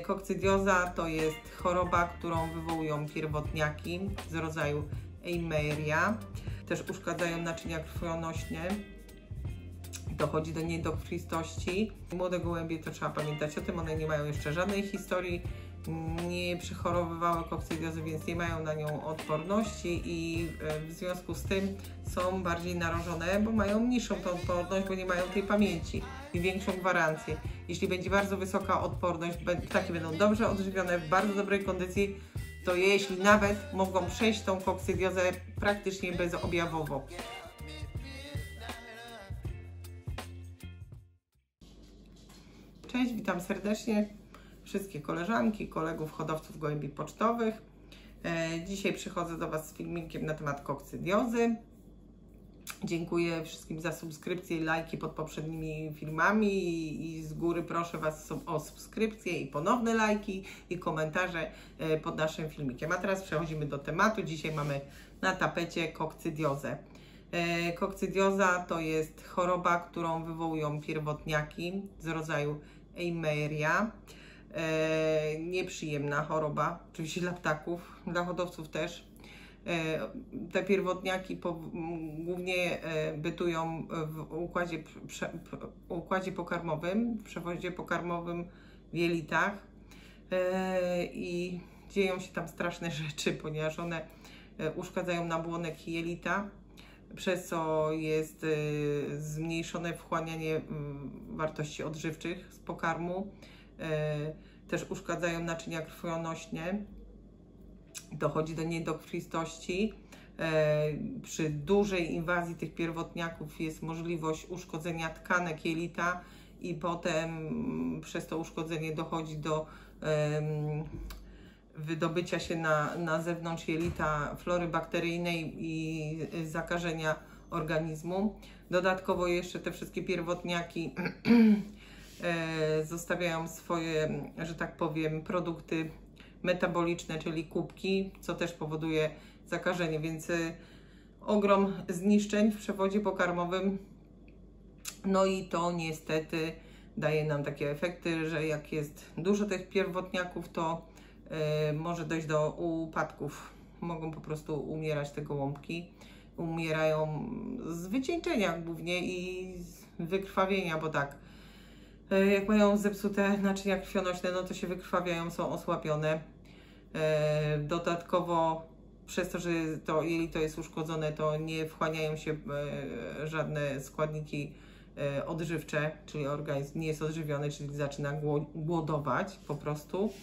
Kokcydioza to jest choroba, którą wywołują pierwotniaki z rodzaju Eimeria. Też uszkadzają naczynia krwionośne. Dochodzi do niedokrwistości. Młode gołębie, to trzeba pamiętać o tym, one nie mają jeszcze żadnej historii, nie przechorowywały kokcydiozy, więc nie mają na nią odporności i w związku z tym są bardziej narażone, bo mają niższą tą odporność, bo nie mają tej pamięci i większą gwarancję. Jeśli będzie bardzo wysoka odporność, ptaki będą dobrze odżywione, w bardzo dobrej kondycji, to jeśli nawet mogą przejść tą kokcydiozę praktycznie bezobjawowo. Cześć, witam serdecznie wszystkie koleżanki, kolegów, hodowców gołębi pocztowych. Dzisiaj przychodzę do Was z filmikiem na temat kokcydiozy. Dziękuję wszystkim za subskrypcje i lajki pod poprzednimi filmami i z góry proszę Was o subskrypcje i ponowne lajki i komentarze pod naszym filmikiem. A teraz przechodzimy do tematu. Dzisiaj mamy na tapecie kokcydiozę. Kokcydioza to jest choroba, którą wywołują pierwotniaki z rodzaju Eimeria. Nieprzyjemna choroba, oczywiście dla ptaków, dla hodowców też. Te pierwotniaki głównie bytują w układzie pokarmowym, w przewodzie pokarmowym, w jelitach i dzieją się tam straszne rzeczy, ponieważ one uszkadzają nabłonek jelita, przez co jest zmniejszone wchłanianie wartości odżywczych z pokarmu. Też uszkadzają naczynia krwionośne. Dochodzi do niedokrwistości. Przy dużej inwazji tych pierwotniaków jest możliwość uszkodzenia tkanek jelita i potem przez to uszkodzenie dochodzi do wydobycia się na zewnątrz jelita flory bakteryjnej i zakażenia organizmu. Dodatkowo jeszcze te wszystkie pierwotniaki zostawiają swoje, że tak powiem, produkty metaboliczne, czyli kubki, co też powoduje zakażenie, więc ogrom zniszczeń w przewodzie pokarmowym. No i to niestety daje nam takie efekty, że jak jest dużo tych pierwotniaków, to może dojść do upadków. Mogą po prostu umierać te gołąbki. Umierają z wycieńczenia głównie i z wykrwawienia, bo tak, jak mają zepsute naczynia krwionośne, no to się wykrwawiają, są osłabione. Dodatkowo przez to, że to jelito jest uszkodzone, to nie wchłaniają się żadne składniki odżywcze, czyli organizm nie jest odżywiony, czyli zaczyna głodować po prostu.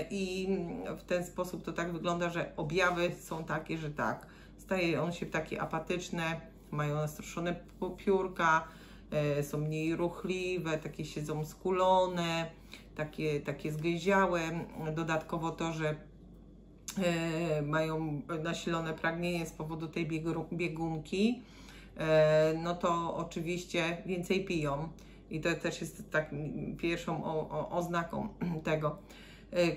I w ten sposób to tak wygląda, że objawy są takie, że tak, staje on się takie apatyczne, mają nastroszone piórka, są mniej ruchliwe, takie siedzą skulone, takie zgęziałe. Dodatkowo to, że mają nasilone pragnienie z powodu tej biegunki, no to oczywiście więcej piją i to też jest tak pierwszą oznaką tego.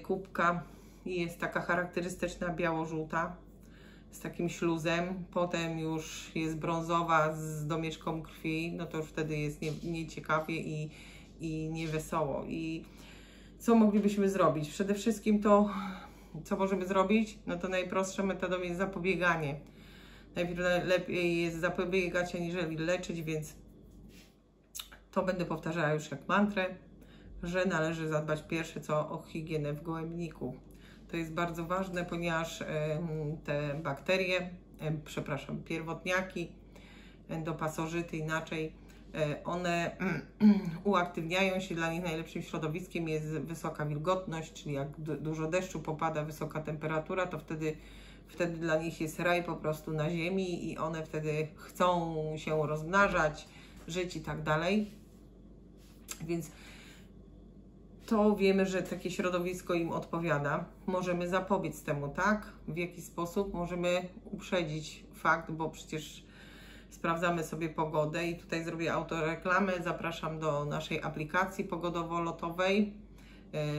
Kubka jest taka charakterystyczna, biało-żółta, z takim śluzem, potem już jest brązowa z domieszką krwi, no to już wtedy jest nieciekawie i niewesoło. I co moglibyśmy zrobić? Przede wszystkim to, co możemy zrobić? No to najprostsza metodą jest zapobieganie. Najlepiej jest zapobiegać, aniżeli leczyć, więc to będę powtarzała już jak mantrę, że należy zadbać pierwsze co o higienę w gołębniku. To jest bardzo ważne, ponieważ te bakterie, pierwotniaki, endopasożyty inaczej, one uaktywniają się. Dla nich najlepszym środowiskiem jest wysoka wilgotność, czyli jak dużo deszczu popada, wysoka temperatura, to wtedy dla nich jest raj po prostu na ziemi i one wtedy chcą się rozmnażać, żyć i tak dalej. Więc to wiemy, że takie środowisko im odpowiada. Możemy zapobiec temu, tak? W jaki sposób możemy uprzedzić fakt, bo przecież sprawdzamy sobie pogodę i tutaj zrobię autoreklamę. Zapraszam do naszej aplikacji pogodowo-lotowej,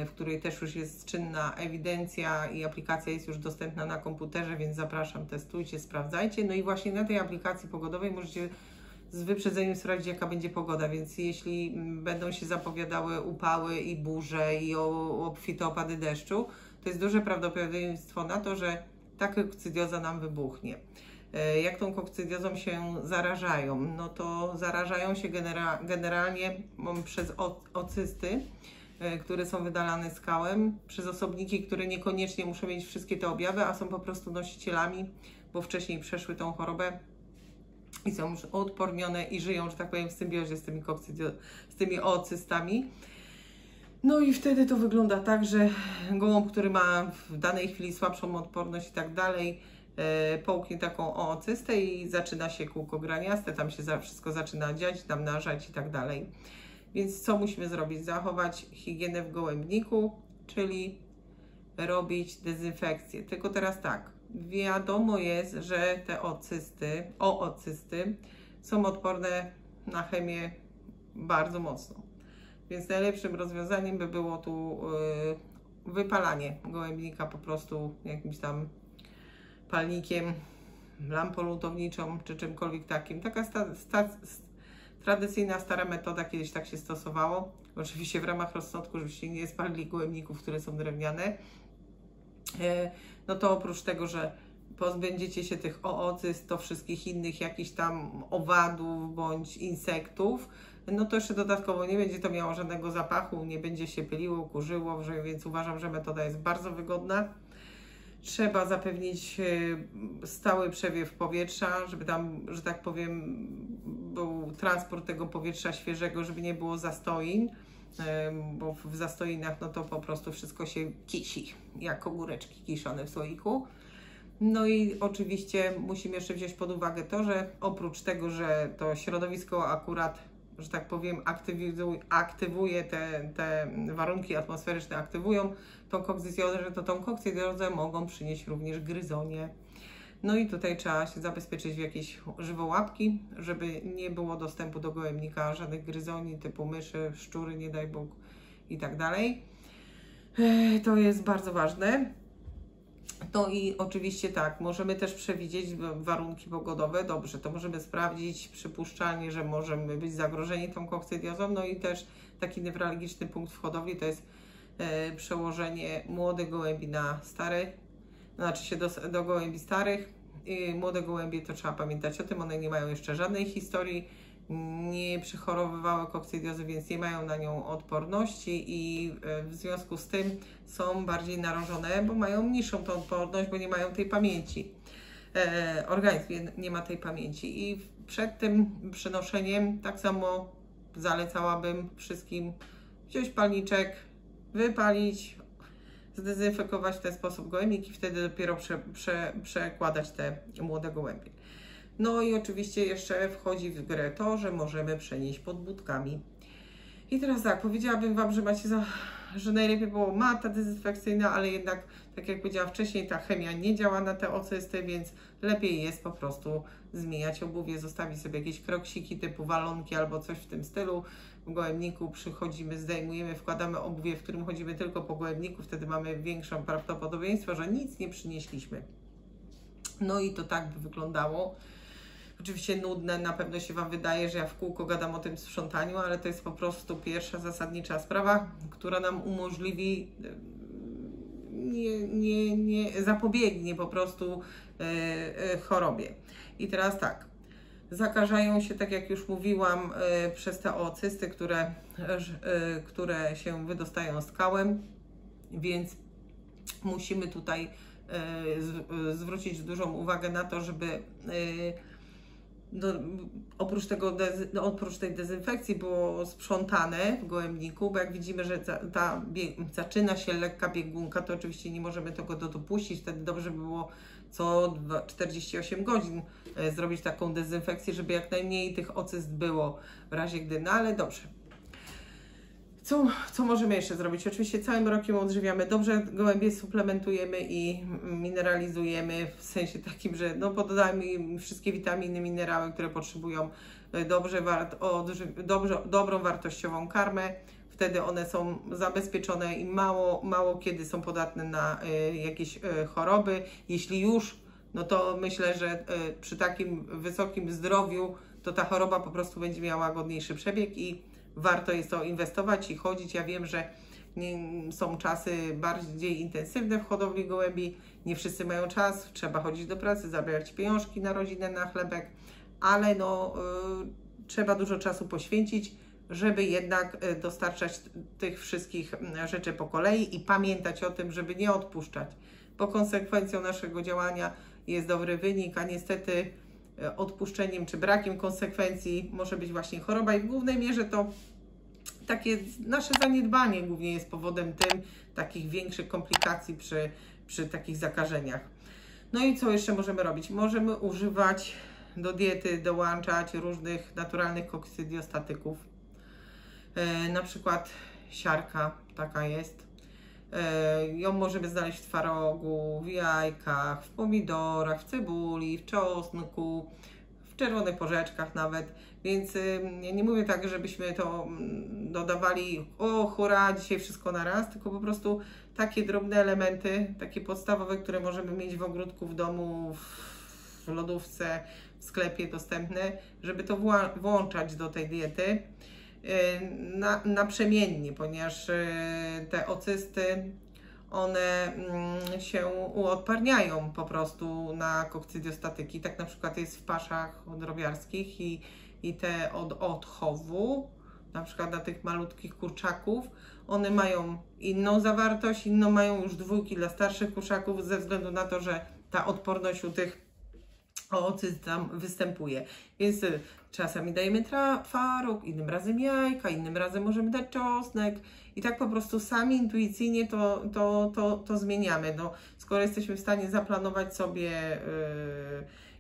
w której też już jest czynna ewidencja i aplikacja jest już dostępna na komputerze, więc zapraszam, testujcie, sprawdzajcie. No i właśnie na tej aplikacji pogodowej możecie z wyprzedzeniem sprawdzić, jaka będzie pogoda, więc jeśli będą się zapowiadały upały i burze i obfite opady deszczu, to jest duże prawdopodobieństwo na to, że ta kokcydioza nam wybuchnie. Jak tą kokcydiozą się zarażają? No to zarażają się generalnie przez ocysty, które są wydalane skałem, przez osobniki, które niekoniecznie muszą mieć wszystkie te objawy, a są po prostu nosicielami, bo wcześniej przeszły tą chorobę i są już odpornione i żyją, że tak powiem, w symbiozie z tymi ocystami. No i wtedy to wygląda tak, że gołąb, który ma w danej chwili słabszą odporność i tak dalej, połknie taką ocystę i zaczyna się kółko graniaste, tam się wszystko zaczyna dziać, namnażać i tak dalej. Więc co musimy zrobić? Zachować higienę w gołębniku, czyli robić dezynfekcję. Tylko teraz tak, wiadomo jest, że te ocysty są odporne na chemię bardzo mocno. Więc najlepszym rozwiązaniem by było tu wypalanie gołębnika po prostu jakimś tam palnikiem, lampą lutowniczą czy czymkolwiek takim. Taka tradycyjna, stara metoda, kiedyś tak się stosowało. Oczywiście w ramach rozsądku, żebyście nie spalili gołębników, które są drewniane. No to oprócz tego, że pozbędziecie się tych oocyst, to wszystkich innych jakichś tam owadów bądź insektów, no to jeszcze dodatkowo nie będzie to miało żadnego zapachu, nie będzie się pyliło, kurzyło, więc uważam, że metoda jest bardzo wygodna. Trzeba zapewnić stały przewiew powietrza, żeby tam, że tak powiem, był transport tego powietrza świeżego, żeby nie było zastoin, bo w zastoinach no to po prostu wszystko się kisi, jak ogóreczki kiszone w słoiku. No i oczywiście musimy jeszcze wziąć pod uwagę to, że oprócz tego, że to środowisko akurat, że tak powiem, aktywuje te warunki atmosferyczne, aktywują tą kokcydiozę, że to tą kokcydiozę mogą przynieść również gryzonie. No i tutaj trzeba się zabezpieczyć w jakieś żywołapki, żeby nie było dostępu do gołębnika żadnych gryzoni typu myszy, szczury, nie daj Bóg i tak dalej. To jest bardzo ważne. No i oczywiście tak, możemy też przewidzieć warunki pogodowe, dobrze, to możemy sprawdzić przypuszczalnie, że możemy być zagrożeni tą kokcydiozą, no i też taki newralgiczny punkt w hodowli to jest przełożenie młodych gołębi na stare, znaczy się do gołębi starych. Młode gołębie, to trzeba pamiętać o tym, one nie mają jeszcze żadnej historii, nie przechorowywały kokcydiozy, więc nie mają na nią odporności i w związku z tym są bardziej narażone, bo mają niższą tą odporność, bo nie mają tej pamięci. Organizm nie ma tej pamięci i przed tym przenoszeniem tak samo zalecałabym wszystkim wziąć palniczek, wypalić, zdezynfekować w ten sposób gołębnik i wtedy dopiero przekładać te młode gołębie. No i oczywiście jeszcze wchodzi w grę to, że możemy przenieść pod budkami. I teraz tak, powiedziałabym Wam, że najlepiej było mata dezynfekcyjna, ale jednak, tak jak powiedziałam wcześniej, ta chemia nie działa na te ocysty, więc lepiej jest po prostu zmieniać obuwie, zostawić sobie jakieś kroksiki typu walonki albo coś w tym stylu. W gołębniku przychodzimy, zdejmujemy, wkładamy obuwie, w którym chodzimy tylko po gołębniku, wtedy mamy większe prawdopodobieństwo, że nic nie przynieśliśmy. No i to tak by wyglądało. Oczywiście nudne, na pewno się Wam wydaje, że ja w kółko gadam o tym sprzątaniu, ale to jest po prostu pierwsza zasadnicza sprawa, która nam umożliwi, nie zapobiegnie po prostu chorobie. I teraz tak, zakażają się, tak jak już mówiłam, przez te ocysty, które się wydostają skałem, więc musimy tutaj zwrócić dużą uwagę na to, żeby oprócz tej dezynfekcji było sprzątane w gołębniku, bo jak widzimy, że zaczyna się lekka biegunka, to oczywiście nie możemy tego dopuścić. Wtedy dobrze by było co 48 godzin zrobić taką dezynfekcję, żeby jak najmniej tych ocyst było w razie gdy, no ale dobrze. Co możemy jeszcze zrobić? Oczywiście całym rokiem odżywiamy dobrze, gołębie suplementujemy i mineralizujemy w sensie takim, że no podajemy im wszystkie witaminy, minerały, które potrzebują, dobrą wartościową karmę. Wtedy one są zabezpieczone i mało kiedy są podatne na jakieś choroby. Jeśli już, no to myślę, że przy takim wysokim zdrowiu to ta choroba po prostu będzie miała łagodniejszy przebieg i warto jest to inwestować i chodzić. Ja wiem, że są czasy bardziej intensywne w hodowli gołębi, nie wszyscy mają czas, trzeba chodzić do pracy, zabierać pieniążki na rodzinę, na chlebek, ale no, trzeba dużo czasu poświęcić, żeby jednak dostarczać tych wszystkich rzeczy po kolei i pamiętać o tym, żeby nie odpuszczać, bo konsekwencją naszego działania jest dobry wynik, a niestety odpuszczeniem czy brakiem konsekwencji może być właśnie choroba i w głównej mierze to takie nasze zaniedbanie głównie jest powodem tym takich większych komplikacji przy takich zakażeniach. No i co jeszcze możemy robić? Możemy używać do diety, dołączać różnych naturalnych kokcydiostatyków. Na przykład siarka taka jest. Ją możemy znaleźć w twarogu, w jajkach, w pomidorach, w cebuli, w czosnku, w czerwonych porzeczkach nawet. Więc ja nie mówię tak, żebyśmy to dodawali, o hurra, dzisiaj wszystko na raz, tylko po prostu takie drobne elementy, takie podstawowe, które możemy mieć w ogródku, w domu, w lodówce, w sklepie dostępne, żeby to włączać do tej diety naprzemiennie, ponieważ te ocysty, one się uodparniają po prostu na kokcydiostatyki. Tak na przykład jest w paszach drobiarskich i te od odchowu, na przykład na tych malutkich kurczaków, one mają inną zawartość, inną mają już dwójki dla starszych kurczaków ze względu na to, że ta odporność u tych ocyst tam występuje. Więc czasami dajemy twaróg, innym razem jajka, innym razem możemy dać czosnek i tak po prostu sami intuicyjnie to zmieniamy. No, skoro jesteśmy w stanie zaplanować sobie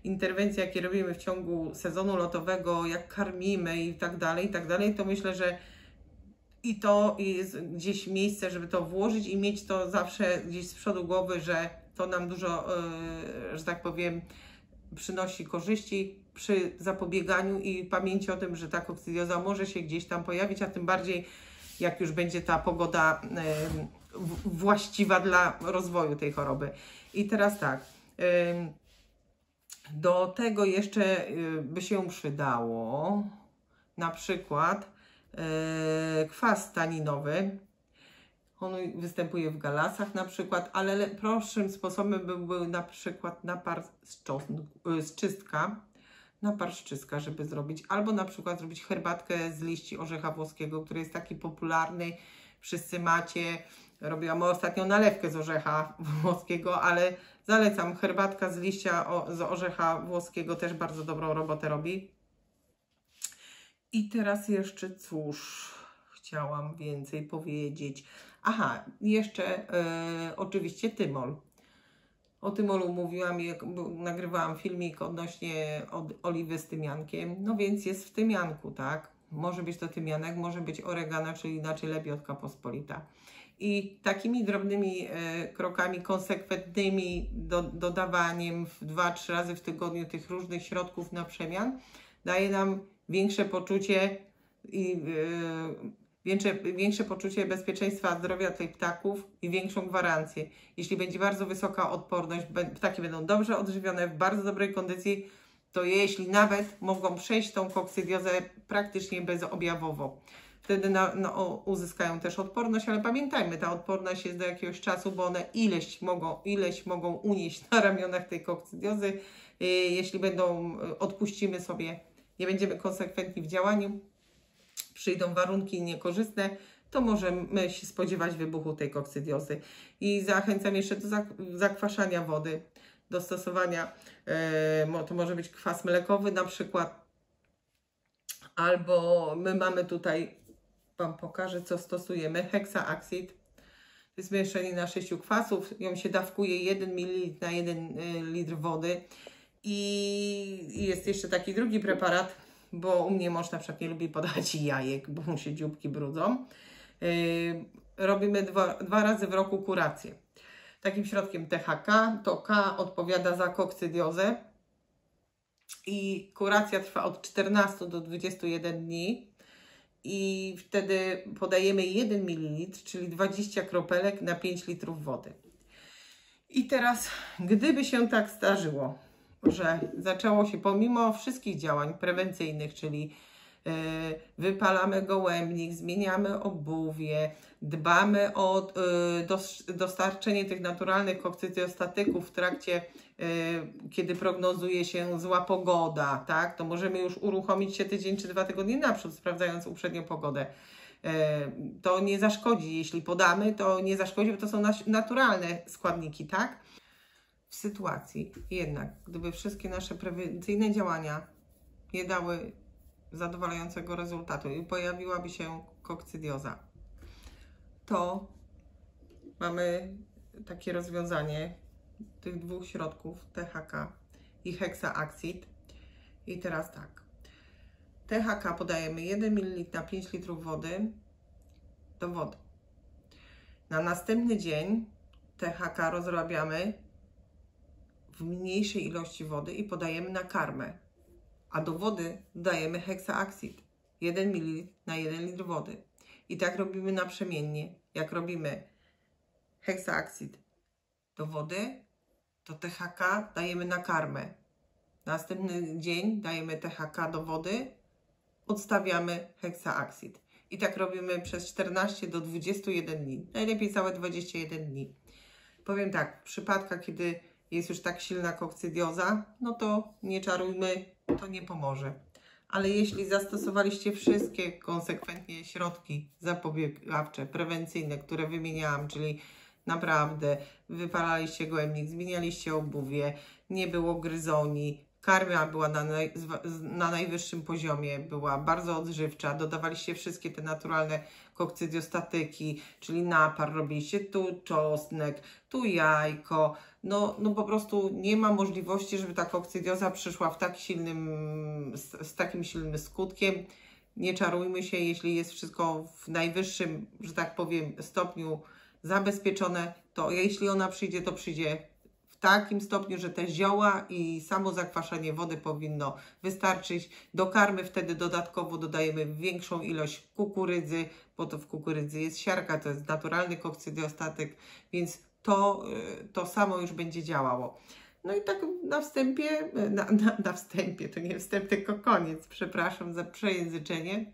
interwencje, jakie robimy w ciągu sezonu lotowego, jak karmimy i tak dalej, to myślę, że i to jest gdzieś miejsce, żeby to włożyć i mieć to zawsze gdzieś z przodu głowy, że to nam dużo, że tak powiem, przynosi korzyści przy zapobieganiu i pamięci o tym, że ta kokcydioza może się gdzieś tam pojawić, a tym bardziej jak już będzie ta pogoda właściwa dla rozwoju tej choroby. I teraz tak, do tego jeszcze by się przydało na przykład kwas taninowy. On występuje w galasach na przykład, ale prostszym sposobem byłby na przykład napar z czystka, napar z czystka, żeby zrobić, albo na przykład zrobić herbatkę z liści orzecha włoskiego, który jest taki popularny, wszyscy macie. Robiłam ostatnio nalewkę z orzecha włoskiego, ale zalecam, herbatka z liścia z orzecha włoskiego też bardzo dobrą robotę robi. I teraz jeszcze cóż chciałam więcej powiedzieć. Aha, jeszcze oczywiście tymol. O tymolu mówiłam, jak nagrywałam filmik odnośnie oliwy z tymiankiem. No więc jest w tymianku, tak? Może być to tymianek, może być oregano, czyli inaczej lebiotka pospolita. I takimi drobnymi krokami, konsekwentnymi dodawaniem 2-3 razy w tygodniu tych różnych środków na przemian daje nam większe poczucie i większe poczucie bezpieczeństwa zdrowia tych ptaków i większą gwarancję. Jeśli będzie bardzo wysoka odporność, ptaki będą dobrze odżywione, w bardzo dobrej kondycji, to jeśli nawet mogą przejść tą kokcydiozę praktycznie bezobjawowo. Wtedy uzyskają też odporność, ale pamiętajmy, ta odporność jest do jakiegoś czasu, bo one ileś mogą unieść na ramionach tej kokcydiozy. Jeśli odpuścimy sobie, nie będziemy konsekwentni w działaniu, przyjdą warunki niekorzystne, to możemy się spodziewać wybuchu tej kokcydiozy. I zachęcam jeszcze do zakwaszania wody, do stosowania, to może być kwas mlekowy na przykład, albo my mamy tutaj, Wam pokażę, co stosujemy, heksaaksid. To jest mieszanina 6 kwasów, ją się dawkuje 1 ml na 1 litr wody. I jest jeszcze taki drugi preparat, bo u mnie mąż na przykład nie lubi podawać jajek, bo mu się dzióbki brudzą. Robimy dwa razy w roku kurację. Takim środkiem THK, to K odpowiada za kokcydiozę i kuracja trwa od 14 do 21 dni i wtedy podajemy 1 ml, czyli 20 kropelek na 5 litrów wody. I teraz, gdyby się tak zdarzyło, że zaczęło się pomimo wszystkich działań prewencyjnych, czyli wypalamy gołębnik, zmieniamy obuwie, dbamy o dostarczenie tych naturalnych kokcytiostatyków w trakcie, kiedy prognozuje się zła pogoda, tak? To możemy już uruchomić się tydzień czy 2 tygodnie naprzód, sprawdzając uprzednio pogodę. To nie zaszkodzi, jeśli podamy, to nie zaszkodzi, bo to są naturalne składniki, tak? W sytuacji jednak, gdyby wszystkie nasze prewencyjne działania nie dały zadowalającego rezultatu i pojawiłaby się kokcydioza, to mamy takie rozwiązanie tych 2 środków, THK i heksaaksid. I teraz tak, THK podajemy 1 ml na 5 litrów wody do wody. Na następny dzień THK rozrabiamy w mniejszej ilości wody i podajemy na karmę, a do wody dodajemy heksaaksid 1 ml na 1 litr wody. I tak robimy naprzemiennie. Jak robimy heksaaksid do wody, to THK dajemy na karmę. Następny dzień dajemy THK do wody, odstawiamy heksaaksid. I tak robimy przez 14 do 21 dni. Najlepiej całe 21 dni. Powiem tak, w przypadkach, kiedy jest już tak silna kokcydioza, no to nie czarujmy, to nie pomoże. Ale jeśli zastosowaliście wszystkie konsekwentnie środki zapobiegawcze, prewencyjne, które wymieniałam, czyli naprawdę wypalaliście gołębnik, zmienialiście obuwie, nie było gryzoni, karmia była na najwyższym poziomie, była bardzo odżywcza, dodawaliście wszystkie te naturalne kokcydiostatyki, czyli napar, robiliście tu czosnek, tu jajko, no po prostu nie ma możliwości, żeby ta kokcydioza przyszła w tak z takim silnym skutkiem. Nie czarujmy się, jeśli jest wszystko w najwyższym, że tak powiem, stopniu zabezpieczone, to jeśli ona przyjdzie, to przyjdzie w takim stopniu, że te zioła i samo zakwaszenie wody powinno wystarczyć. Do karmy wtedy dodatkowo dodajemy większą ilość kukurydzy, bo to w kukurydzy jest siarka, to jest naturalny kokcydiostatyk, więc to samo już będzie działało. No i tak na wstępie, na wstępie, to nie wstęp, tylko koniec, przepraszam za przejęzyczenie,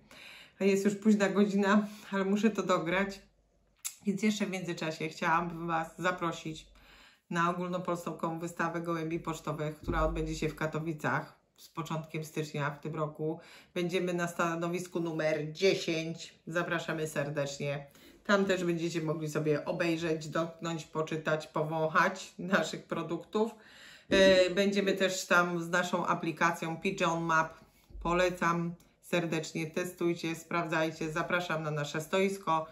a jest już późna godzina, ale muszę to dograć, więc jeszcze w międzyczasie chciałabym Was zaprosić na ogólnopolską wystawę gołębi pocztowych, która odbędzie się w Katowicach z początkiem stycznia w tym roku. Będziemy na stanowisku numer 10. Zapraszamy serdecznie. Tam też będziecie mogli sobie obejrzeć, dotknąć, poczytać, powąchać naszych produktów. Będziemy też tam z naszą aplikacją Pigeon Map. Polecam serdecznie, testujcie, sprawdzajcie. Zapraszam na nasze stoisko.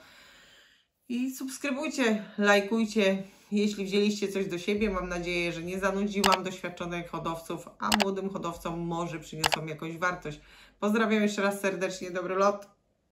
I subskrybujcie, lajkujcie, jeśli wzięliście coś do siebie. Mam nadzieję, że nie zanudziłam doświadczonych hodowców, a młodym hodowcom może przyniosą jakąś wartość. Pozdrawiam jeszcze raz serdecznie, dobry lot.